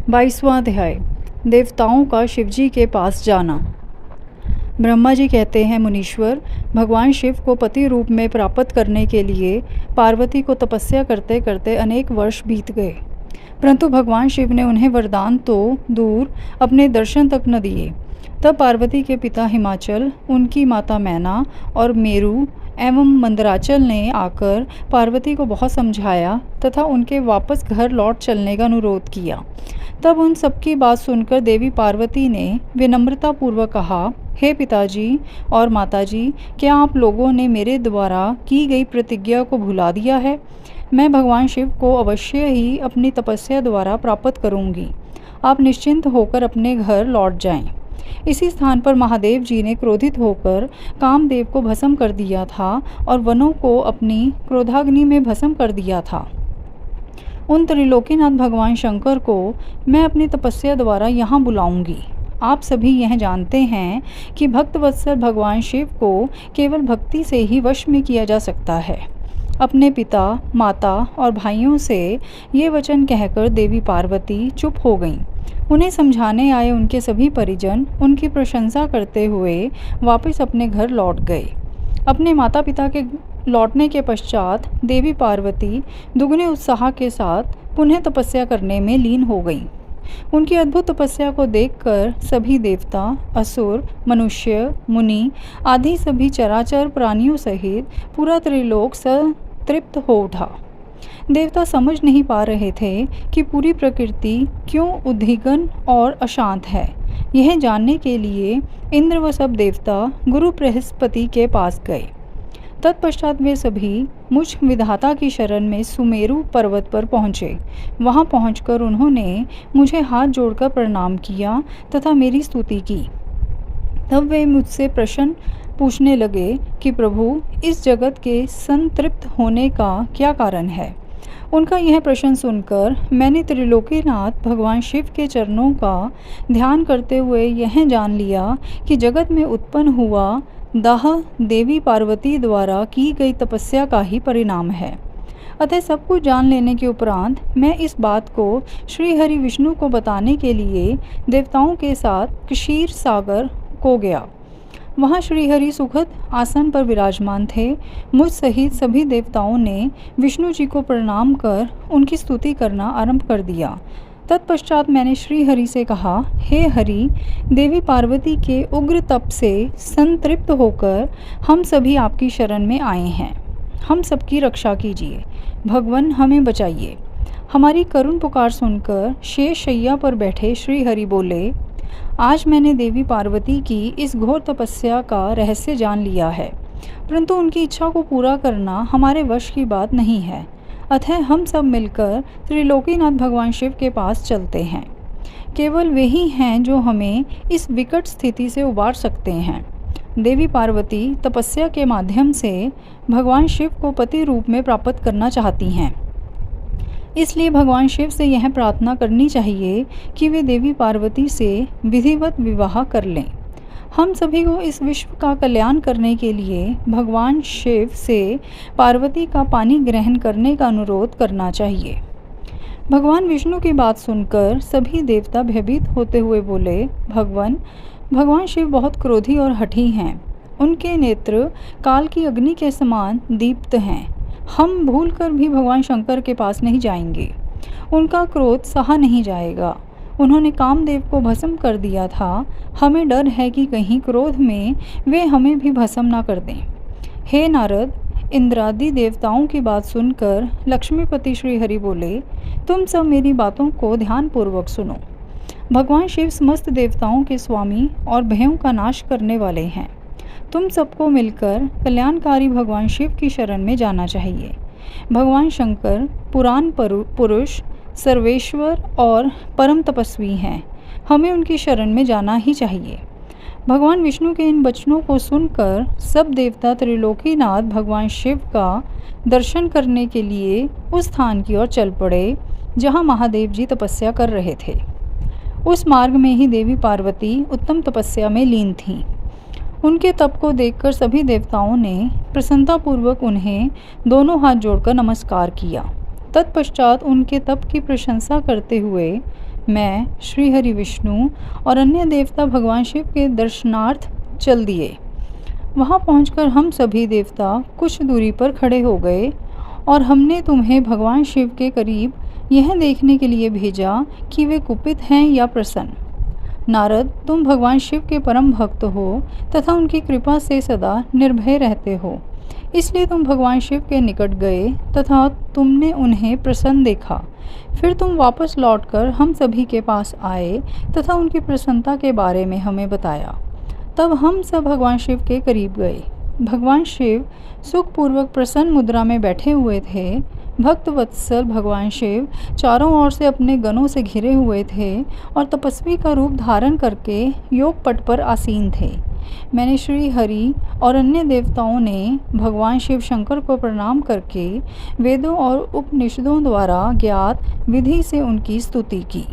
22वां अध्याय देवताओं का शिवजी के पास जाना। ब्रह्मा जी कहते हैं, मुनीश्वर, भगवान शिव को पति रूप में प्राप्त करने के लिए पार्वती को तपस्या करते करते अनेक वर्ष बीत गए, परंतु भगवान शिव ने उन्हें वरदान तो दूर अपने दर्शन तक न दिए। तब पार्वती के पिता हिमाचल, उनकी माता मैना और मेरु एवं मंदराचल ने आकर पार्वती को बहुत समझाया तथा उनके वापस घर लौट चलने का अनुरोध किया। तब उन सबकी बात सुनकर देवी पार्वती ने विनम्रतापूर्वक कहा, हे पिताजी और माताजी, क्या आप लोगों ने मेरे द्वारा की गई प्रतिज्ञा को भुला दिया है? मैं भगवान शिव को अवश्य ही अपनी तपस्या द्वारा प्राप्त करूंगी। आप निश्चिंत होकर अपने घर लौट जाएं। इसी स्थान पर महादेव जी ने क्रोधित होकर कामदेव को भस्म कर दिया था और वनों को अपनी क्रोधाग्नि में भस्म कर दिया था। उन त्रिलोकीनाथ भगवान शंकर को मैं अपनी तपस्या द्वारा यहाँ बुलाऊंगी। आप सभी यह जानते हैं कि भक्तवत्सल भगवान शिव को केवल भक्ति से ही वश में किया जा सकता है। अपने पिता, माता और भाइयों से ये वचन कहकर देवी पार्वती चुप हो गईं। उन्हें समझाने आए उनके सभी परिजन उनकी प्रशंसा करते हुए वापस अपने घर लौट गए। अपने माता पिता के लौटने के पश्चात देवी पार्वती दुगने उत्साह के साथ पुनः तपस्या करने में लीन हो गईं। उनकी अद्भुत तपस्या को देखकर सभी देवता, असुर, मनुष्य, मुनि आदि सभी चराचर प्राणियों सहित पूरा त्रिलोक संतृप्त हो उठा। देवता समझ नहीं पा रहे थे कि पूरी प्रकृति क्यों उद्विग्न और अशांत है। यह जानने के लिए इंद्र व सब देवता गुरु बृहस्पति के पास गए। तत्पश्चात वे सभी मुझ विधाता की शरण में सुमेरु पर्वत पर पहुँचे। वहाँ पहुँचकर उन्होंने मुझे हाथ जोड़कर प्रणाम किया तथा मेरी स्तुति की। तब वे मुझसे प्रश्न पूछने लगे कि प्रभु, इस जगत के संतृप्त होने का क्या कारण है? उनका यह प्रश्न सुनकर मैंने त्रिलोकीनाथ भगवान शिव के चरणों का ध्यान करते हुए यह जान लिया कि जगत में उत्पन्न हुआ दाह देवी पार्वती द्वारा की गई तपस्या का ही परिणाम है। अतः सब कुछ जान लेने के उपरांत मैं इस बात को श्री हरि विष्णु को बताने के लिए देवताओं के साथ क्षीर सागर को गया। वहाँ श्रीहरि सुखद आसन पर विराजमान थे। मुझ सहित सभी देवताओं ने विष्णु जी को प्रणाम कर उनकी स्तुति करना आरंभ कर दिया। तत्पश्चात मैंने श्रीहरि से कहा, हे हरि, देवी पार्वती के उग्र तप से संतृप्त होकर हम सभी आपकी शरण में आए हैं। हम सबकी रक्षा कीजिए। भगवान, हमें बचाइए। हमारी करुण पुकार सुनकर शेष शैया पर बैठे श्रीहरि बोले, आज मैंने देवी पार्वती की इस घोर तपस्या का रहस्य जान लिया है, परंतु उनकी इच्छा को पूरा करना हमारे वश की बात नहीं है। अतः हम सब मिलकर त्रिलोकीनाथ भगवान शिव के पास चलते हैं। केवल वे ही हैं जो हमें इस विकट स्थिति से उबार सकते हैं। देवी पार्वती तपस्या के माध्यम से भगवान शिव को पति रूप में प्राप्त करना चाहती हैं। इसलिए भगवान शिव से यह प्रार्थना करनी चाहिए कि वे देवी पार्वती से विधिवत विवाह कर लें। हम सभी को इस विश्व का कल्याण करने के लिए भगवान शिव से पार्वती का पानी ग्रहण करने का अनुरोध करना चाहिए। भगवान विष्णु की बात सुनकर सभी देवता भयभीत होते हुए बोले, भगवान शिव बहुत क्रोधी और हठी हैं। उनके नेत्र काल की अग्नि के समान दीप्त हैं। हम भूलकर भी भगवान शंकर के पास नहीं जाएंगे। उनका क्रोध सहा नहीं जाएगा। उन्होंने कामदेव को भस्म कर दिया था। हमें डर है कि कहीं क्रोध में वे हमें भी भस्म ना कर दें। हे नारद, इंद्रादि देवताओं की बात सुनकर लक्ष्मीपति श्रीहरि बोले, तुम सब मेरी बातों को ध्यानपूर्वक सुनो। भगवान शिव समस्त देवताओं के स्वामी और भयों का नाश करने वाले हैं। तुम सबको मिलकर कल्याणकारी भगवान शिव की शरण में जाना चाहिए। भगवान शंकर पुराण पुरुष, सर्वेश्वर और परम तपस्वी हैं। हमें उनकी शरण में जाना ही चाहिए। भगवान विष्णु के इन वचनों को सुनकर सब देवता त्रिलोकीनाथ भगवान शिव का दर्शन करने के लिए उस स्थान की ओर चल पड़े जहाँ महादेव जी तपस्या कर रहे थे। उस मार्ग में ही देवी पार्वती उत्तम तपस्या में लीन थीं। उनके तप को देखकर सभी देवताओं ने प्रसन्नतापूर्वक उन्हें दोनों हाथ जोड़कर नमस्कार किया। तत्पश्चात उनके तप की प्रशंसा करते हुए मैं श्री हरि विष्णु और अन्य देवता भगवान शिव के दर्शनार्थ चल दिए। वहाँ पहुंचकर हम सभी देवता कुछ दूरी पर खड़े हो गए और हमने तुम्हें भगवान शिव के करीब यह देखने के लिए भेजा कि वे कुपित हैं या प्रसन्न। नारद, तुम भगवान शिव के परम भक्त हो तथा उनकी कृपा से सदा निर्भय रहते हो, इसलिए तुम भगवान शिव के निकट गए तथा तुमने उन्हें प्रसन्न देखा। फिर तुम वापस लौटकर हम सभी के पास आए तथा उनकी प्रसन्नता के बारे में हमें बताया। तब हम सब भगवान शिव के करीब गए। भगवान शिव सुखपूर्वक प्रसन्न मुद्रा में बैठे हुए थे। भक्त वत्सल भगवान शिव चारों ओर से अपने गणों से घिरे हुए थे और तपस्वी का रूप धारण करके योग पट पर आसीन थे। मैंने श्री हरि और अन्य देवताओं ने भगवान शिव शंकर को प्रणाम करके वेदों और उपनिषदों द्वारा ज्ञात विधि से उनकी स्तुति की।